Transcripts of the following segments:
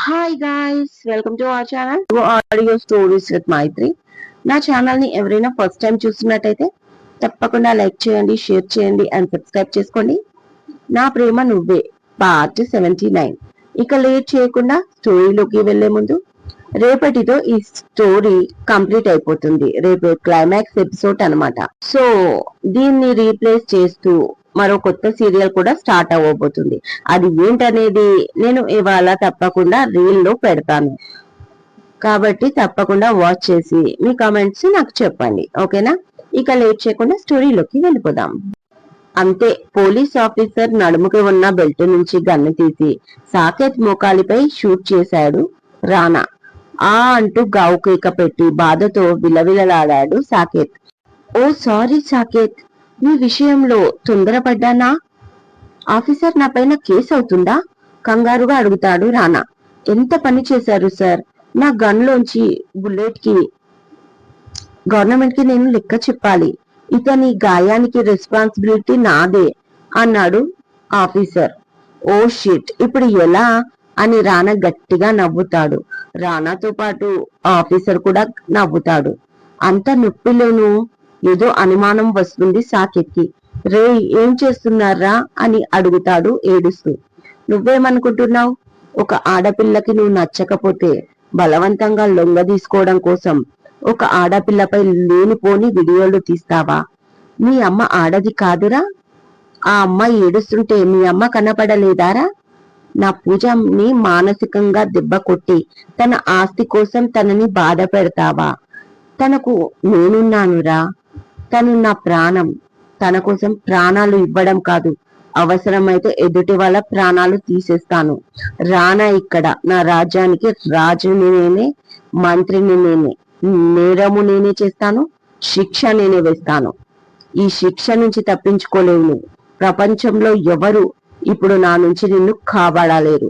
Hi guys, welcome to our channel audio stories with Maithri. నా channel ని ఎవరైనా first time చూస్తున్నట్టయితే తప్పకుండా లైక్ చేయండి, షేర్ చేయండి అండ్ సబ్స్క్రైబ్ చేసుకోండి. నా ప్రేమ నువ్వే పార్ట్ 79. ఇక లేట్ చేయకుండా స్టోరీలోకి వెళ్లే ముందు రేపటితో ఈ స్టోరీ కంప్లీట్ అయిపోతుంది. రేపు క్లైమాక్స్ ఎపిసోడ్ అన్నమాట. సో దీన్ని రీప్లేస్ చేస్తూ మరో కొత్త సీరియల్ కూడా స్టార్ట్ అవ్వబోతుంది. అది ఏంటనేది నేను ఇవాళ తప్పకుండా రీల్ లో పెడతాను, కాబట్టి తప్పకుండా వాచ్ చేసి మీ కామెంట్స్ నాకు చెప్పండి, ఓకేనా? ఇక లేట్ చేయకుండా స్టోరీలోకి వెళ్ళిపోదాం. అంతే, పోలీస్ ఆఫీసర్ నడుముకి ఉన్న బెల్ట్ నుంచి గన్ను తీసి సాకేత్ మోకాలిపై షూట్ చేశాడు రానా. ఆ అంటూ గావు కేక పెట్టి బాధతో విలవిలలాడాడు సాకేత్. ఓ సారీ సాకేత్, మీ విషయంలో తొందరపడ్డానా? ఆఫీసర్ నా పైన కేసు అవుతుందా? కంగారుగా అడుగుతాడు రానా. ఎంత పని చేశారు సార్, నా గన్ లోంచి బుల్లెట్ కి గవర్నమెంట్ కి నేను లెక్క చెప్పాలి. ఇతని గాయానికి రెస్పాన్సిబిలిటీ నాదే అన్నాడు ఆఫీసర్. ఓ షిట్, ఇప్పుడు ఎలా అని రానా గట్టిగా నవ్వుతాడు. రానాతో పాటు ఆఫీసర్ కూడా నవ్వుతాడు. అంత నొప్పిలోనూ ఏదో అనుమానం వస్తుంది సాకేత్కి. రే, ఏం చేస్తున్నారా అని అడుగుతాడు ఏడుస్తూ. నువ్వేమనుకుంటున్నావు? ఒక ఆడపిల్లకి నువ్వు నచ్చకపోతే బలవంతంగా లొంగ తీసుకోవడం కోసం ఒక ఆడపిల్లపై లేనిపోని వీడియోలు తీస్తావా? మీ అమ్మ ఆడది కాదురా? ఆ అమ్మాయి ఏడుస్తుంటే మీ అమ్మ కనపడలేదారా? నా పూజని మానసికంగా దెబ్బ కొట్టి తన ఆస్తి కోసం తనని బాధ పెడతావా? తనకు నేనున్నానురా, తను నా ప్రాణం. తన కోసం ప్రాణాలు ఇవ్వడం కాదు, అవసరమైతే ఎదుటి వాళ్ళ ప్రాణాలు తీసేస్తాను. రానా ఇక్కడ నా రాజ్యానికి రాజుని నేనే, మంత్రిని నేనే. నేరము నేనే చేస్తాను, శిక్ష నేనే వేస్తాను. ఈ శిక్ష నుంచి తప్పించుకోలేవు నువ్వు. ప్రపంచంలో ఎవరు ఇప్పుడు నా నుంచి నిన్ను కాపాడలేరు.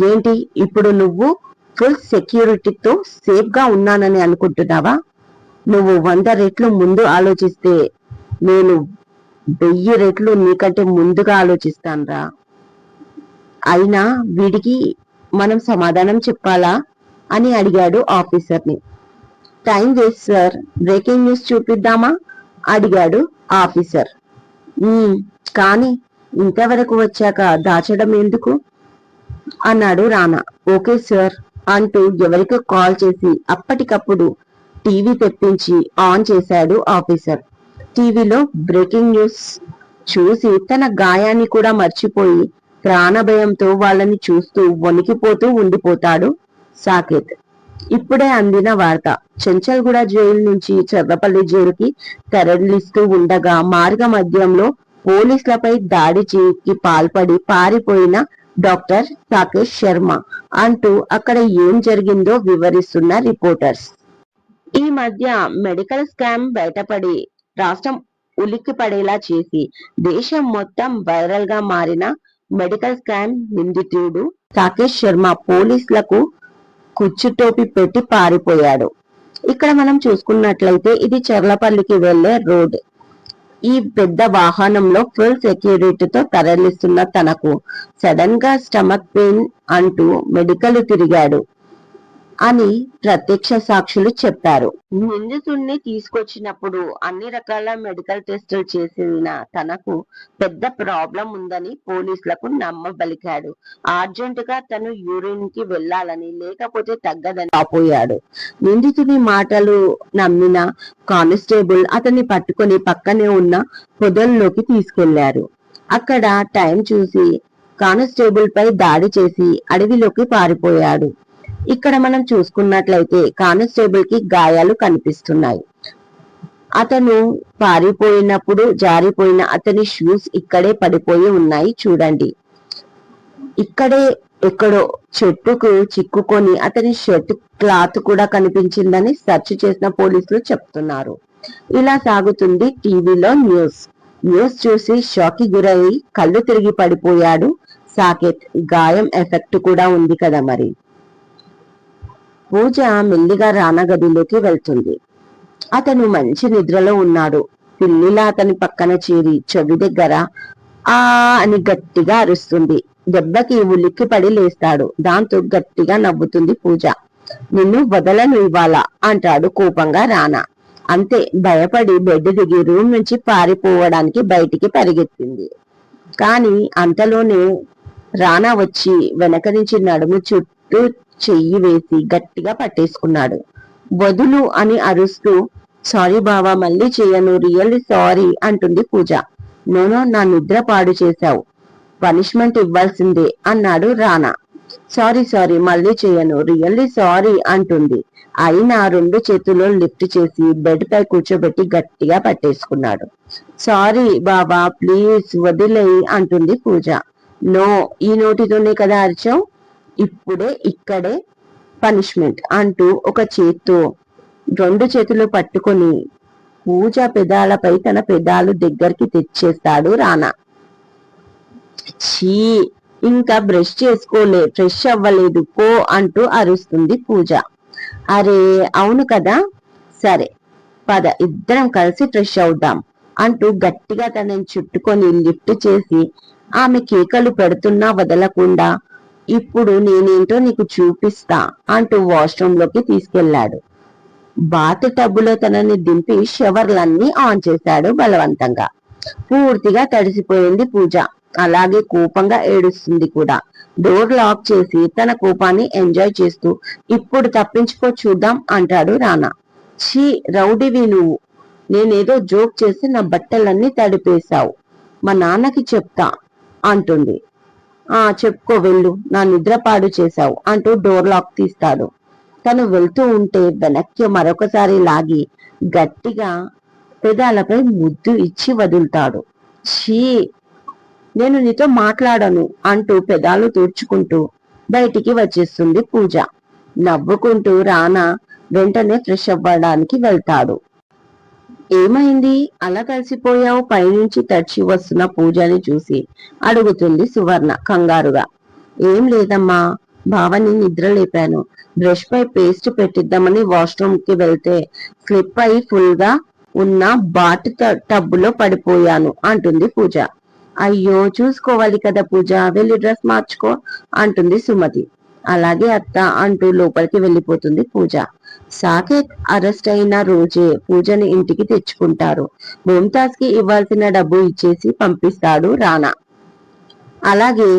ఏంటి, ఇప్పుడు నువ్వు ఫుల్ సెక్యూరిటీతో సేఫ్ గా ఉన్నానని అనుకుంటున్నావా? నువ్వు 100 రెట్లు ముందు ఆలోచిస్తే నేను 1000 రెట్లు నీకంటే ముందుగా ఆలోచిస్తానురా. అయినా వీడికి మనం సమాధానం చెప్పాలా అని అడిగాడు ఆఫీసర్ని. Time waste sir, breaking news చూపిద్దామా అడిగాడు ఆఫీసర్. కానీ ఇంతవరకు వచ్చాక దాచడం ఎందుకు అన్నాడు రానా. ఓకే సార్ అంటూ ఎవరికో కాల్ చేసి అప్పటికప్పుడు టీవీ తెప్పించి ఆన్ చేశాడు ఆఫీసర్. టీవీలో బ్రేకింగ్ న్యూస్ చూసి తన గాయాన్ని కూడా మర్చిపోయి ప్రాణభయంతో వాళ్ళని చూస్తూ వణికిపోతూ ఉండిపోతాడు సాకేత్. ఇప్పుడే అందిన వార్త, చెంచల్గూడ జైలు నుంచి చర్లపల్లి జైలుకి తరలిస్తూ ఉండగా మార్గ మధ్యంలో పోలీసులపై దాడికి పాల్పడి పారిపోయిన డాక్టర్ సాకేత్ శర్మ అంటూ అక్కడ ఏం జరిగిందో వివరిస్తున్న రిపోర్టర్స్. ఈ మధ్య మెడికల్ స్కామ్ బయటపడి రాష్ట్రం ఉలిక్కి పడేలా చేసి దేశం మొత్తం వైరల్ గా మారిన మెడికల్ స్కామ్ నిందితుడు సాకేత్ శర్మ పోలీసులకు కుచ్చుటోపి పెట్టి పారిపోయాడు. ఇక్కడ మనం చూసుకున్నట్లయితే ఇది చర్లపల్లికి వెళ్లే రోడ్. ఈ పెద్ద వాహనంలో ఫుల్ సెక్యూరిటీతో తరలిస్తున్న తనకు సడన్ గా స్టమక్ పెయిన్ అంటూ మెడికల్ తిరిగాడు అని ప్రత్యక్ష సాక్షులు చెప్పారు. నిందితుడిని తీసుకొచ్చినప్పుడు అన్ని రకాల మెడికల్ టెస్టులు చేసిన తనకు పెద్ద ప్రాబ్లం ఉందని పోలీసులకు నమ్మబలికాడు. అర్జెంట్ గా తను యూరిన్ కి వెళ్లాలని, లేకపోతే తగ్గదని ఆపోయాడు. నిందితుడి మాటలు నమ్మిన కానిస్టేబుల్ అతన్ని పట్టుకొని పక్కనే ఉన్న పొదల్లోకి తీసుకెళ్లారు. అక్కడ టైం చూసి కానిస్టేబుల్ పై దాడి చేసి అడవిలోకి పారిపోయాడు. ఇక్కడ మనం చూసుకున్నట్లయితే కానిస్టేబుల్ కి గాయాలు కనిపిస్తున్నాయి. అతను పారిపోయినప్పుడు జారిపోయిన అతని షూస్ ఇక్కడే పడిపోయి ఉన్నాయి చూడండి. ఇక్కడే ఎక్కడో చెట్టుకు చిక్కుకొని అతని షర్ట్ క్లాత్ కూడా కనిపించిందని సెర్చ్ చేసిన పోలీసులు చెప్తున్నారు. ఇలా సాగుతుంది టీవీలో న్యూస్. చూసి షాక్ కి గురై కళ్ళు తిరిగి పడిపోయాడు సాకేత్. గాయం ఎఫెక్ట్ కూడా ఉంది కదా మరి. పూజ మెల్లిగా రానా గదిలోకి వెళ్తుంది. అతను మంచి నిద్రలో ఉన్నాడు. పిల్లిలా అతని పక్కన చేరి చెవి దగ్గర ఆ అని గట్టిగా అరుస్తుంది. దెబ్బకి ఉలిక్కిపడి లేస్తాడు. దాంతో గట్టిగా నవ్వుతుంది పూజ. నిన్ను వదలను ఇవ్వాలా అంటాడు కోపంగా రానా. అంతే, భయపడి బెడ్ దిగి రూమ్ నుంచి పారిపోవడానికి బయటికి పరిగెత్తింది. కాని అంతలోనే రానా వచ్చి వెనక నుంచి నడుము చుట్టూ చెయ్యి వేసి గట్టిగా పట్టేసుకున్నాడు. వదులు అని అరుస్తూ, సారీ బావా, మళ్ళీ చెయ్యను, రియల్లీ సారీ అంటుంది పూజ. నోనో, నా నిద్ర పాడు చేశావు, పనిష్మెంట్ ఇవ్వాల్సిందే అన్నాడు రానా. సారీ సారీ, మళ్ళీ చెయ్యను, రియల్లీ సారీ అంటుంది. అయినా రెండు చేతుల్లో లిఫ్ట్ చేసి బెడ్ పై కూర్చోబెట్టి గట్టిగా పట్టేసుకున్నాడు. సారీ బాబా, ప్లీజ్ వదిలేయి అంటుంది పూజ. నో, ఈ నోటితోనే కదా అరిచావు, ఇప్పుడే ఇక్కడే పనిష్మెంట్ అంటూ ఒక చేత్తో రెండు చేతులు పట్టుకొని పూజ పెదాలపై తన పెదాలు దగ్గరికి తెచ్చేస్తాడు రానా. ఛీ, ఇంకా బ్రష్ చేసుకోలే, ఫ్రెష్ అవ్వలేదు పో అంటూ అరుస్తుంది పూజ. అరే అవును కదా, సరే పద, ఇద్దరం కలిసి ఫ్రెష్ అవుదాం అంటూ గట్టిగా తనని చుట్టుకొని లిఫ్ట్ చేసి ఆమె కేకలు పెడుతున్నా వదలకుండా, ఇప్పుడు నేనేంటో నీకు చూపిస్తా అంటూ వాష్రూమ్ లోకి తీసుకెళ్లాడు. బాత్ టబ్బులో తనని దింపి షవర్లన్నీ ఆన్ చేశాడు బలవంతంగా. పూర్తిగా తడిసిపోయింది పూజ. అలాగే కోపంగా ఏడుస్తుంది కూడా. డోర్ లాక్ చేసి తన కోపాన్ని ఎంజాయ్ చేస్తూ, ఇప్పుడు తప్పించుకో చూద్దాం అంటాడు రానా. ఛీ, రౌడీవి నువ్వు, నేనేదో జోక్ చేసి నా బట్టలన్నీ తడిపేశావు, మా నాన్నకి చెప్తా అంటుంది. చెప్పుకో వెళ్ళు, నా నిద్ర పాడు చేశావు అంటూ డోర్ లాక్ తీస్తాడు. తను వెళ్తూ ఉంటే వెనక్కి మరొకసారి లాగి గట్టిగా పెదాలపై ముద్దు ఇచ్చి వదులుతాడు. ఛీ, నేను నీతో మాట్లాడను అంటూ పెదాలు తూర్చుకుంటూ బయటికి వచ్చేస్తుంది పూజ. నవ్వుకుంటూ రానా వెంటనే ఫ్రెష్ అవ్వడానికి వెళ్తాడు. ఏమైంది, అలా కలిసిపోయావు, పైనుంచి తడిచి వస్తున్న పూజని చూసి అడుగుతుంది సువర్ణ కంగారుగా. ఏం లేదమ్మా, భావని నిద్ర లేపాను, బ్రష్ పై పేస్ట్ పెట్టిద్దామని వాష్రూమ్ కి వెళ్తే స్లిప్ అయి ఫుల్ గా ఉన్న బాత్ టబ్బులో పడిపోయాను అంటుంది పూజ. అయ్యో, చూసుకోవాలి కదా పూజ, వెళ్ళి డ్రెస్ మార్చుకో అంటుంది సుమతి. అలాగే అత్త అంటూ లోపలికి వెళ్ళిపోతుంది పూజ. సాకేత్ అరెస్ట్ అయిన రోజే పూజని ఇంటికి తెచ్చుకుంటారు. ముంతాజ్ కి ఇవ్వాల్సిన డబ్బు ఇచ్చేసి పంపిస్తాడు రానా. అలాగే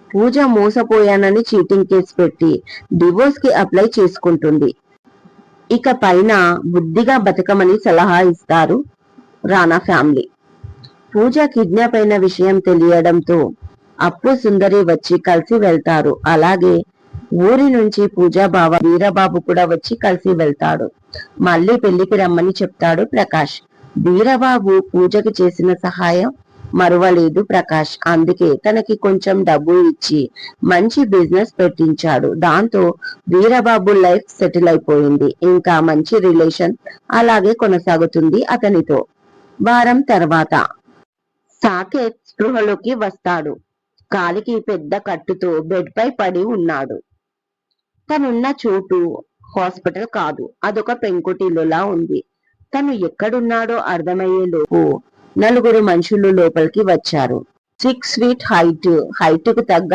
పూజ మోసపోయానని చీటింగ్ కేసు పెట్టి డివోర్స్ కి అప్లై చేసుకుంటుంది. ఇక పైన బుద్ధిగా బతకమని సలహా ఇస్తారు రానా ఫ్యామిలీ. పూజ కిడ్నాప్ అయిన విషయం తెలియడంతో అప్పు సుందరి వచ్చి కలిసి వెళ్తారు. అలాగే ఊరి నుంచి పూజా బావ వీరబాబు కూడా వచ్చి కలిసి వెళ్తాడు. మళ్ళీ పెళ్లికి రమ్మని చెప్తాడు ప్రకాష్. వీరబాబు పూజకి చేసిన సహాయం మరువలేదు ప్రకాష్. అందుకే తనకి కొంచెం డబ్బు ఇచ్చి మంచి బిజినెస్ పెట్టించాడు. దాంతో వీరబాబు లైఫ్ సెటిల్ అయిపోయింది. ఇంకా మంచి రిలేషన్ అలాగే కొనసాగుతుంది అతనితో. వారం తర్వాత సాకేత్ స్పృహలోకి వస్తాడు. కాలికి పెద్ద కట్టుతో బెడ్ పై పడి ఉన్నాడు. తనున్న చోటు హాస్పిటల్ కాదు, అదొక పెంకుటిల్లులా ఉంది. తను ఎక్కడున్నాడో అర్థమయ్యేలోపు నలుగురు మనుషులు లోపలికి వచ్చారు. 6 feet హైట్ కు తగ్గ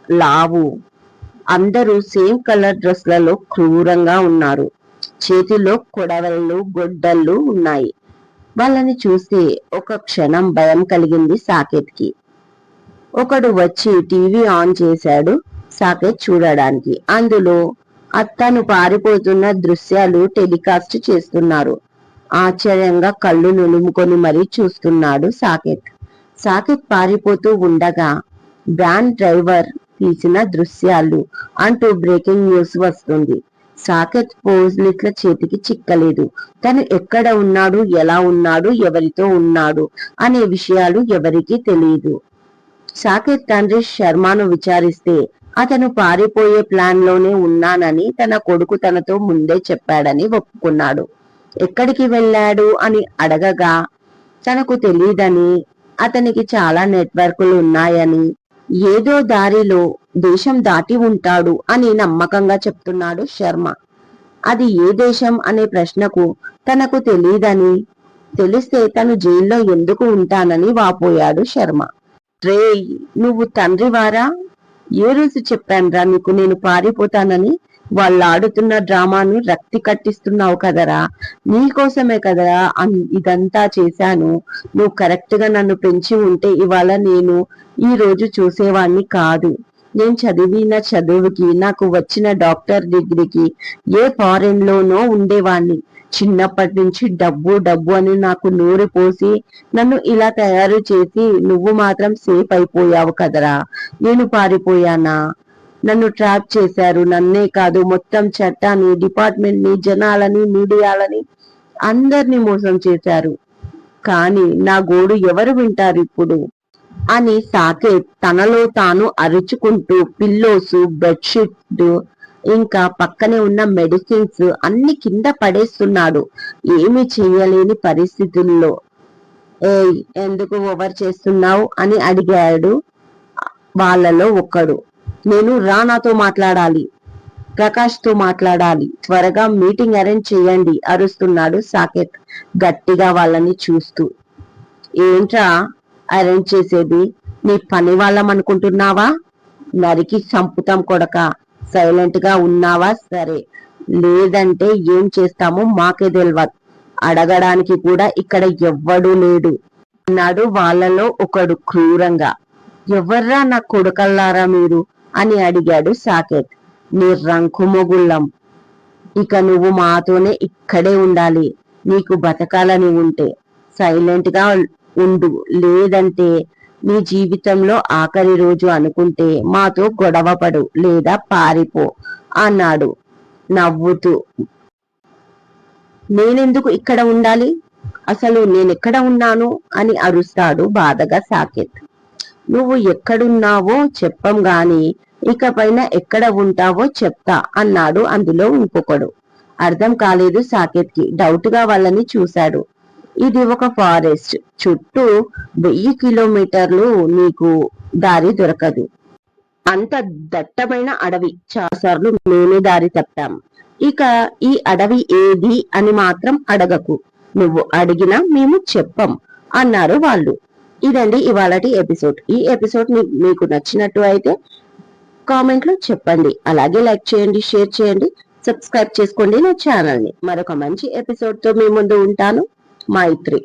లావు. అందరూ సేమ్ కలర్ డ్రెస్లలో క్రూరంగా ఉన్నారు. చేతిలో కొడవళ్ళు గొడ్డళ్ళు ఉన్నాయి. వాళ్ళని చూస్తే ఒక క్షణం భయం కలిగింది సాకేత్ కి. ఒకడు వచ్చి టీవీ ఆన్ చేశాడు సాకేత్ చూడడానికి. అందులో అతను పారిపోతున్న దృశ్యాలు టెలికాస్ట్ చేస్తున్నారు. ఆశ్చర్యంగా కళ్ళు నులుముకొని మరీ చూస్తున్నాడు సాకేత్. సాకేత్ పారిపోతూ ఉండగా వ్యాన్ డ్రైవర్ తీసిన దృశ్యాలు అంటూ బ్రేకింగ్ న్యూస్ వస్తుంది. సాకేత్ పోలీసుల చేతికి చిక్కలేదు. తను ఎక్కడ ఉన్నాడు, ఎలా ఉన్నాడు, ఎవరితో ఉన్నాడు అనే విషయాలు ఎవరికీ తెలియదు. సాకేత్ తండ్రి శర్మను విచారిస్తే అతను పారిపోయే ప్లాన్ లోనే ఉన్నానని తన కొడుకు తనతో ముందే చెప్పాడని ఒప్పుకున్నాడు. ఎక్కడికి వెళ్ళాడు అని అడగగా తనకు తెలియదని, అతనికి చాలా నెట్వర్కులు ఉన్నాయని, ఏదో దారిలో దేశం దాటి ఉంటాడు అని నమ్మకంగా చెప్తున్నాడు శర్మ. అది ఏ దేశం అనే ప్రశ్నకు తనకు తెలియదని, తెలిస్తే తను జైల్లో ఎందుకు ఉంటానని వాపోయాడు శర్మ. రేయ్, నువ్వు తండ్రివారా, ఏ రోజు చెప్పానురా నీకు నేను పారిపోతానని? వాళ్ళు ఆడుతున్న డ్రామాను రక్తి కట్టిస్తున్నావు కదరా, నీకోసమే కదరా ఇదంతా చేశాను. నువ్వు కరెక్ట్ గా నన్ను పెంచి ఉంటే ఇవాళ నేను ఈ రోజు చూసేవాణ్ణి కాదు. నేను చదివిన చదువుకి, నాకు వచ్చిన డాక్టర్ డిగ్రీకి ఏ ఫారెన్ లోనో ఉండేవాణ్ణి. చిన్నప్పటి నుంచి డబ్బు డబ్బు అని నాకు నూరి పోసి నన్ను ఇలా తయారు చేసి నువ్వు మాత్రం సేఫ్ అయిపోయావు కదరా, నేను పారిపోయానా? నన్ను ట్రాప్ చేశారు. నన్నే కాదు, మొత్తం చట్టాన్ని, డిపార్ట్మెంట్ ని, జనాలని, మీడియాలని అందరినీ మోసం చేశారు. కానీ నా గోడు ఎవరు వింటారు ఇప్పుడు అని సాకేత్ తనలో తాను అరుచుకుంటూ పిల్లోస్, బెడ్షీట్ ఇంకా పక్కనే ఉన్న మెడిసిన్స్ అన్ని కింద పడేస్తున్నాడు ఏమి చేయలేని పరిస్థితుల్లో. ఎందుకు ఓవర్ చేస్తున్నావు అని అడిగాడు వాళ్ళలో ఒకడు. నేను రానాతో మాట్లాడాలి, ప్రకాష్ తో మాట్లాడాలి, త్వరగా మీటింగ్ అరేంజ్ చేయండి అరుస్తున్నాడు సాకేత్ గట్టిగా వాళ్ళని చూస్తూ. ఏంట్రా అరేంజ్ చేసేది? నీ పని వాళ్ళం అనుకుంటున్నావా? నరికి చంపుతాం కొడక. సైలెంట్ గా ఉన్నావా సరే, లేదంటే ఏం చేస్తామో మాకే తెలియదు. అడగడానికి కూడా ఇక్కడ ఎవ్వడూ లేడు అన్నాడు వాళ్ళలో ఒకడు క్రూరంగా. ఎవర్రా నా కొడుకల్లారా మీరు అని అడిగాడు సాకేత్. నీ రంకు మొగుళ్ళం, ఇక నువ్వు మాతోనే ఇక్కడే ఉండాలి. నీకు బతకాలని ఉంటే సైలెంట్ గా ఉండు, లేదంటే నీ జీవితంలో ఆఖరి రోజు అనుకుంటే మాతో గొడవపడు లేదా పారిపో అన్నాడు నవ్వుతూ. నేనెందుకు ఇక్కడ ఉండాలి? అసలు నేనెక్కడ ఉన్నాను అని అరుస్తాడు బాధగా సాకేత్. నువ్వు ఎక్కడున్నావో చెప్పం గాని ఇకపైన ఎక్కడ ఉంటావో చెప్తా అన్నాడు అందులో ఇంకొకడు. అర్థం కాలేదు సాకేత్ కి. డౌట్ గా వాళ్ళని చూశాడు. ఇది ఒక ఫారెస్ట్, చుట్టూ 1000 కిలోమీటర్లు నీకు దారి దొరకదు. అంత దట్టమైన అడవి. చాలాసార్లు మేమే దారి తప్పాం. ఇక ఈ అడవి ఏది అని మాత్రం అడగకు, నువ్వు అడిగినా మేము చెప్పం అన్నారు వాళ్ళు. ఇదండి ఇవాళటి ఎపిసోడ్. ఈ ఎపిసోడ్ మీకు నచ్చినట్టు అయితే కామెంట్ లో చెప్పండి. అలాగే లైక్ చేయండి, షేర్ చేయండి, సబ్స్క్రైబ్ చేసుకోండి నా ఛానల్ ని. మరొక మంచి ఎపిసోడ్ తో మీ ముందు ఉంటాను. మైత్రి.